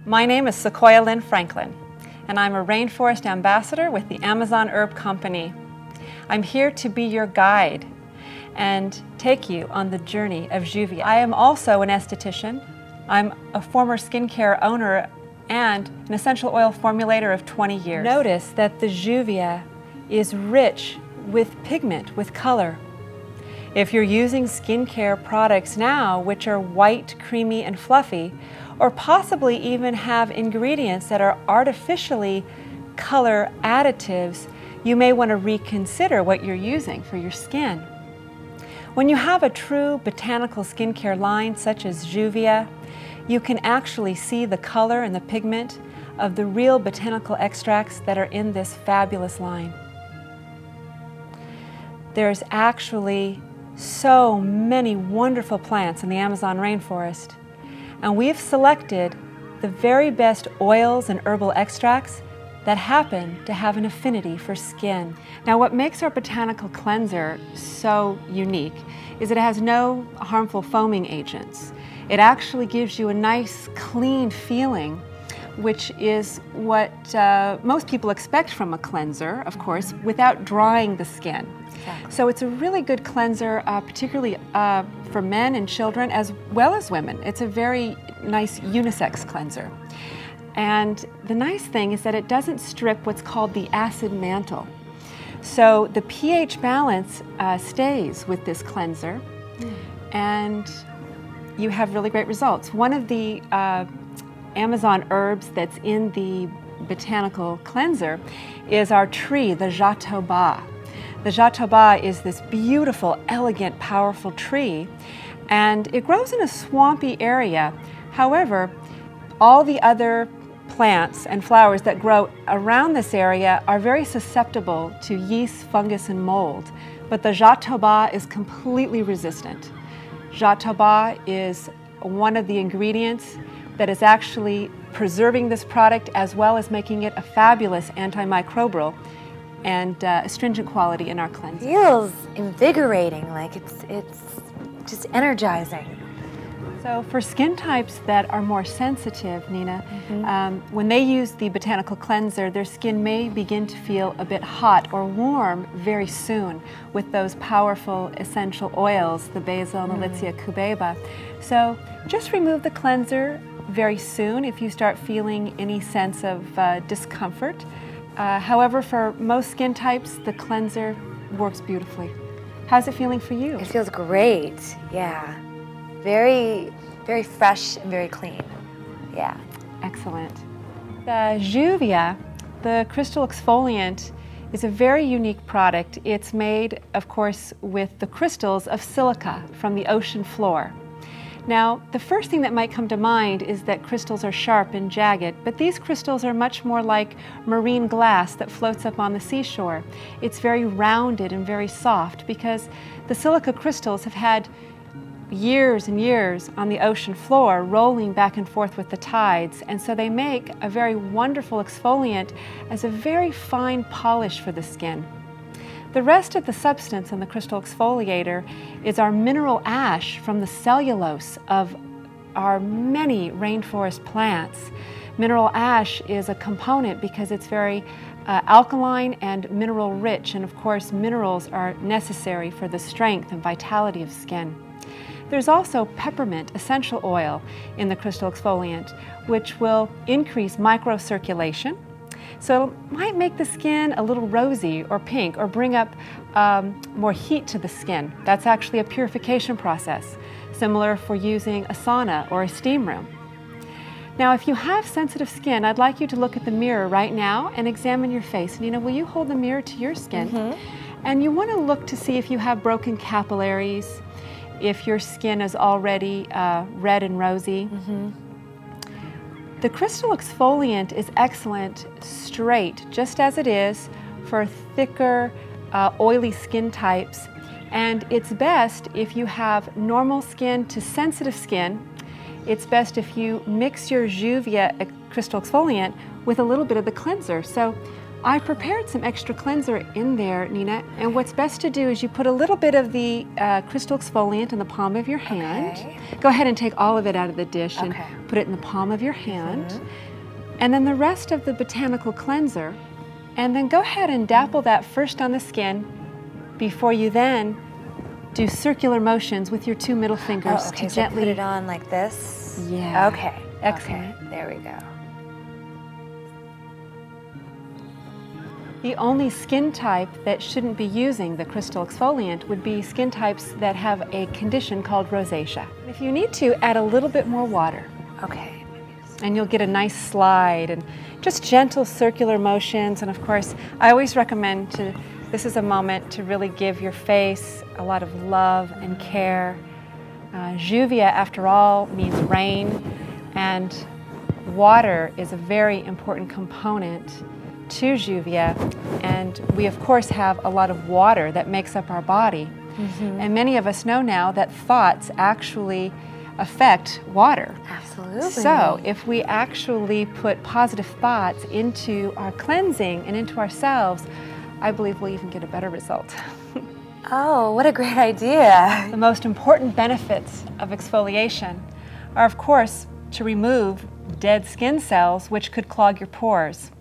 My name is Sequoia Lynn Franklin, and I'm a rainforest ambassador with the Amazon Herb Company. I'm here to be your guide and take you on the journey of Lluvia. I am also an esthetician. I'm a former skincare owner and an essential oil formulator of 20 years. Notice that the Lluvia is rich with pigment, with color. If you're using skincare products now which are white, creamy, and fluffy, or possibly even have ingredients that are artificially color additives, you may want to reconsider what you're using for your skin. When you have a true botanical skincare line such as Lluvia, you can actually see the color and the pigment of the real botanical extracts that are in this fabulous line. There's actually so many wonderful plants in the Amazon rainforest, and we've selected the very best oils and herbal extracts that happen to have an affinity for skin. Now, what makes our Botanical Cleanser so unique is that it has no harmful foaming agents. It actually gives you a nice, clean feeling, which is what most people expect from a cleanser, of course, without drying the skin. Exactly. So it's a really good cleanser, particularly for men and children as well as women. It's a very nice unisex cleanser. And the nice thing is that it doesn't strip what's called the acid mantle. So the pH balance stays with this cleanser, and you have really great results. One of the Amazon herbs that's in the Botanical Cleanser is our tree, the jatoba. The jatoba is this beautiful, elegant, powerful tree, and it grows in a swampy area. However, all the other plants and flowers that grow around this area are very susceptible to yeast, fungus, and mold, but the jatoba is completely resistant. Jatoba is one of the ingredients that is actually preserving this product as well as making it a fabulous antimicrobial and astringent quality in our cleanser. Feels invigorating, like it's just energizing. So for skin types that are more sensitive, Nina, when they use the Botanical Cleanser, their skin may begin to feel a bit hot or warm very soon with those powerful essential oils, the basil and the Lluvia cubeba. So just remove the cleanser very soon if you start feeling any sense of discomfort. However, for most skin types, the cleanser works beautifully. How's it feeling for you? It feels great, yeah. Very, very fresh and very clean, yeah. Excellent. The Lluvia, the crystal exfoliant, is a very unique product. It's made, of course, with the crystals of silica from the ocean floor. Now, the first thing that might come to mind is that crystals are sharp and jagged, but these crystals are much more like marine glass that floats up on the seashore. It's very rounded and very soft because the silica crystals have had years and years on the ocean floor rolling back and forth with the tides, and so they make a very wonderful exfoliant as a very fine polish for the skin. The rest of the substance in the crystal exfoliator is our mineral ash from the cellulose of our many rainforest plants. Mineral ash is a component because it's very alkaline and mineral rich, and of course minerals are necessary for the strength and vitality of skin. There's also peppermint essential oil in the crystal exfoliant, which will increase microcirculation. So it might make the skin a little rosy or pink or bring up more heat to the skin. That's actually a purification process, similar for using a sauna or a steam room. Now, if you have sensitive skin, I'd like you to look at the mirror right now and examine your face. Nina, will you hold the mirror to your skin? And you want to look to see if you have broken capillaries, if your skin is already red and rosy. The crystal exfoliant is excellent straight, just as it is, for thicker, oily skin types. And it's best if you have normal skin to sensitive skin. It's best if you mix your Lluvia crystal exfoliant with a little bit of the cleanser. So I prepared some extra cleanser in there, Nina, and what's best to do is you put a little bit of the crystal exfoliant in the palm of your hand. Okay. Go ahead and take all of it out of the dish and Okay. put it in the palm of your hand. And then the rest of the Botanical Cleanser, and then go ahead and dapple that first on the skin before you then do circular motions with your 2 middle fingers Okay, to so gently put it on like this? Yeah. Okay. Excellent. Okay, there we go. The only skin type that shouldn't be using the crystal exfoliant would be skin types that have a condition called rosacea. If you need to, add a little bit more water. Okay. And you'll get a nice slide and just gentle circular motions. And of course, I always recommend this is a moment to really give your face a lot of love and care. Lluvia, after all, means rain, and water is a very important component to Lluvia, and we of course have a lot of water that makes up our body. And many of us know now that thoughts actually affect water. Absolutely. So if we actually put positive thoughts into our cleansing and into ourselves, I believe we'll even get a better result. Oh, what a great idea. The most important benefits of exfoliation are, of course, to remove dead skin cells, which could clog your pores.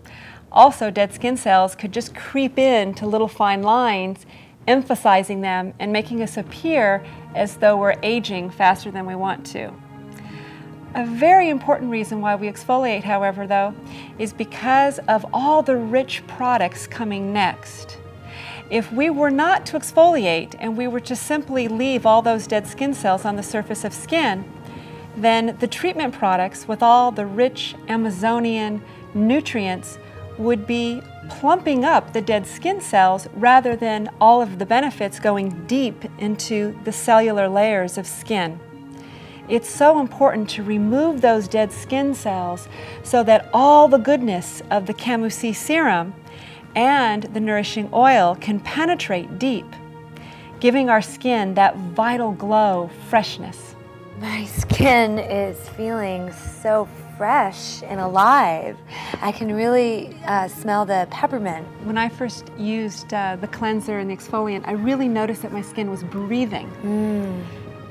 Also, dead skin cells could just creep into little fine lines, emphasizing them and making us appear as though we're aging faster than we want to. A very important reason why we exfoliate, however, though, is because of all the rich products coming next. If we were not to exfoliate and we were to simply leave all those dead skin cells on the surface of skin, then the treatment products with all the rich Amazonian nutrients would be plumping up the dead skin cells rather than all of the benefits going deep into the cellular layers of skin. It's so important to remove those dead skin cells so that all the goodness of the Camusi serum and the nourishing oil can penetrate deep, giving our skin that vital glow, freshness. My skin is feeling so fresh and alive. I can really smell the peppermint. When I first used the cleanser and the exfoliant, I really noticed that my skin was breathing.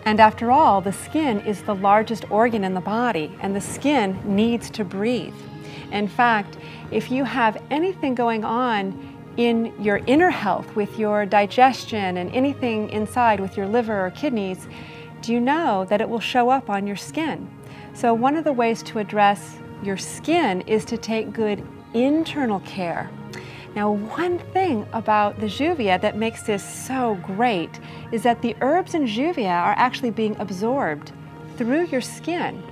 And after all, the skin is the largest organ in the body, and the skin needs to breathe. In fact, if you have anything going on in your inner health with your digestion and anything inside with your liver or kidneys, do you know that it will show up on your skin? So one of the ways to address your skin is to take good internal care. Now, one thing about the Lluvia that makes this so great is that the herbs in Lluvia are actually being absorbed through your skin.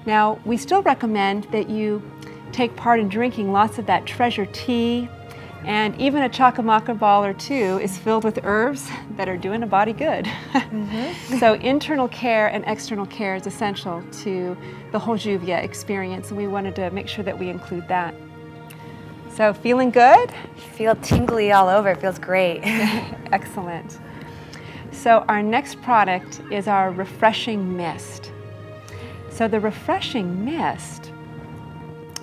Now, we still recommend that you take part in drinking lots of that treasure tea, and even a chacamaca ball or two is filled with herbs that are doing a body good. So internal care and external care is essential to the whole Lluvia experience, and we wanted to make sure that we include that. So feeling good? I feel tingly all over. It feels great. Excellent. So our next product is our Refreshing Mist. So the Refreshing Mist,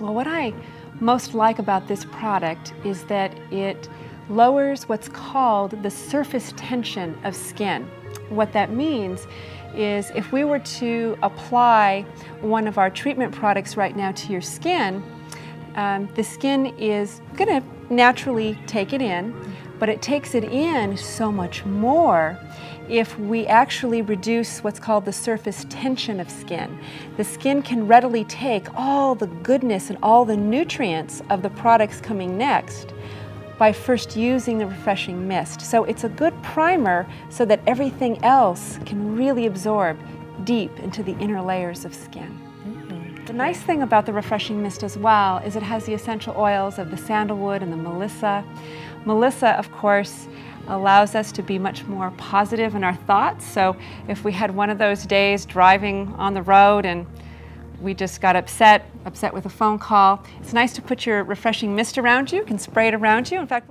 well, what I most like about this product is that it lowers what's called the surface tension of skin. What that means is if we were to apply one of our treatment products right now to your skin, the skin is going to naturally take it in, but it takes it in so much more if we actually reduce what's called the surface tension of skin. The skin can readily take all the goodness and all the nutrients of the products coming next by first using the Refreshing Mist. So it's a good primer so that everything else can really absorb deep into the inner layers of skin. The nice thing about the Refreshing Mist as well is it has the essential oils of the sandalwood and the melissa. Melissa, of course, allows us to be much more positive in our thoughts. So if we had one of those days driving on the road and we just got upset with a phone call, it's nice to put your Refreshing Mist around you. You can spray it around you. In fact,